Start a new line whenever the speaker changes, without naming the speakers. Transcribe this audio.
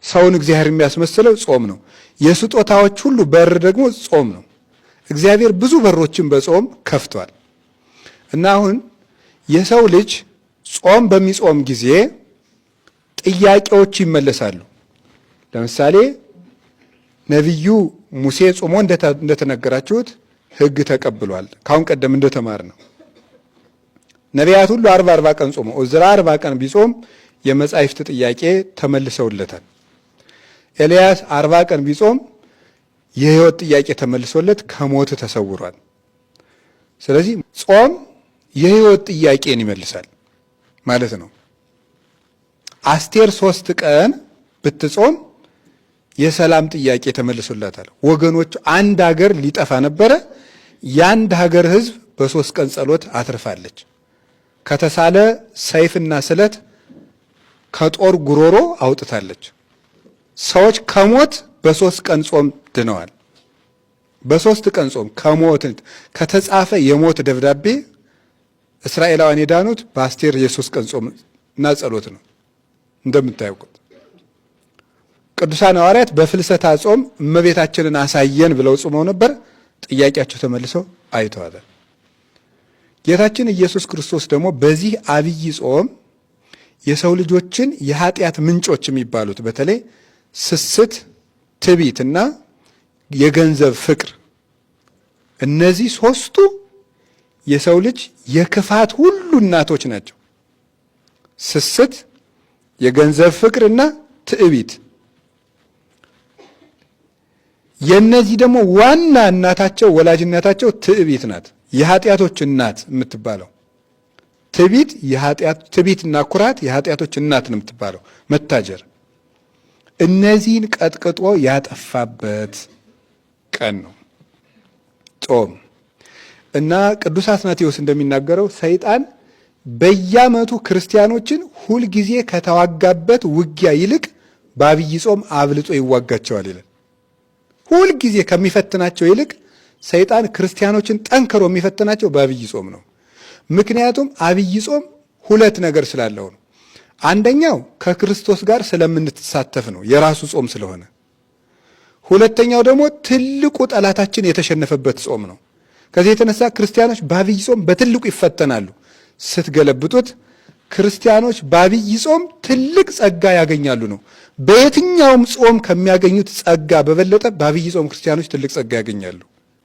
ሰውን እግዚአብሔር የሚያስመስለው ጾም ነው። የስጦታዎች ሁሉ በር ደግሞ ጾም ነው። እግዚአብሔር ብዙ በሮችን በጾም ከፍቷል እና አሁን የሰው ልጅ ጾም በሚጾም ጊዜ ጥያቄዎች ይመለሳሉ። ለምሳሌ ነቢዩ ሙሴ ጾሞ እንደተነገራችሁት ሕግ ተቀብሏል። ካሁን ቀደም እንደተማር ነው ነቢያት ሁሉ 40 ቀን ጾመው ዕዝራ 40 ቀን ቢጾም የመጻሕፍት ጥያቄ ተመልሰውለታል። ኤልያስ 40 ቀን ቢጾም የሕይወት ጥያቄ ተመልሶለት ከሞት ተሰውሯል። ስለዚህ ጾም የሕይወት ጥያቄን ይመልሳል ማለት ነው። አስቴር 3 ቀን ብትጾም የሰላም ጥያቄ ተመልሶላታል። ወገኖች አንድ ሀገር ሊጠፋ ነበረ። የአንድ ሀገር ሕዝብ በ3 ቀን ጸሎት አትርፋለች። ከተሳለ ሰይፍና ስለት ከጦር ጉሮሮ አውጥታለች። ሰዎች ከሞት በ3 ቀን ጾም ድነዋል። በ3 ቀን ጾም ከሞት ከተጻፈ የሞት ደብዳቤ እስራኤላውያን የዳኑት በአስቴር የ3 ቀን ጾም እና ጸሎት ነው። እንደምታውቁት ቅዱሳን ሐዋርያት በፍልሰታ ጾም እመቤታችንን አሳየን ብለው ጾመው ነበር። ጥያቄያቸው ተመልሰው አይተዋል። ጌታችን ኢየሱስ ክርስቶስ ደግሞ በዚህ አብይ ጾም የሰው ልጆችን የኃጢአት ምንጮች የሚባሉት በተለይ ስስት፣ ትዕቢትና የገንዘብ ፍቅር፣ እነዚህ 3ቱ የሰው ልጅ የክፋት ሁሉ እናቶች ናቸው። ስስት፣ የገንዘብ ፍቅርና ትዕቢት። የነዚህ ደግሞ ዋና እናታቸው ወላጅ እናታቸው ትዕቢት ናት። የኃጢአቶች እናት የምትባለው ትዕቢትና ኩራት የኃጢአቶች እናት ነው የምትባለው መታጀር። እነዚህን ቀጥቅጦ ያጠፋበት ቀን ነው ጾም እና ቅዱስ አትናቴዎስ እንደሚናገረው ሰይጣን በየዓመቱ ክርስቲያኖችን ሁልጊዜ ከተዋጋበት ውጊያ ይልቅ በአብይ ጾም አብልጦ ይዋጋቸዋል ይላል። ሁልጊዜ ከሚፈትናቸው ይልቅ ሰይጣን ክርስቲያኖችን ጠንክሮ የሚፈትናቸው በአብይ ጾም ነው። ምክንያቱም አብይ ጾም 2 ነገር ስላለው ነው። አንደኛው ከክርስቶስ ጋር ስለምንተሳተፍ ነው፣ የራሱ ጾም ስለሆነ። ሁለተኛው ደግሞ ትልቁ ጠላታችን የተሸነፈበት ጾም ነው። ከዚህ የተነሳ ክርስቲያኖች በአብይ ጾም በትልቁ ይፈተናሉ። ስትገለብጡት ክርስቲያኖች በአብይ ጾም ትልቅ ጸጋ ያገኛሉ ነው። በየትኛውም ጾም ከሚያገኙት ጸጋ በበለጠ በአብይ ጾም ክርስቲያኖች ትልቅ ጸጋ ያገኛሉ።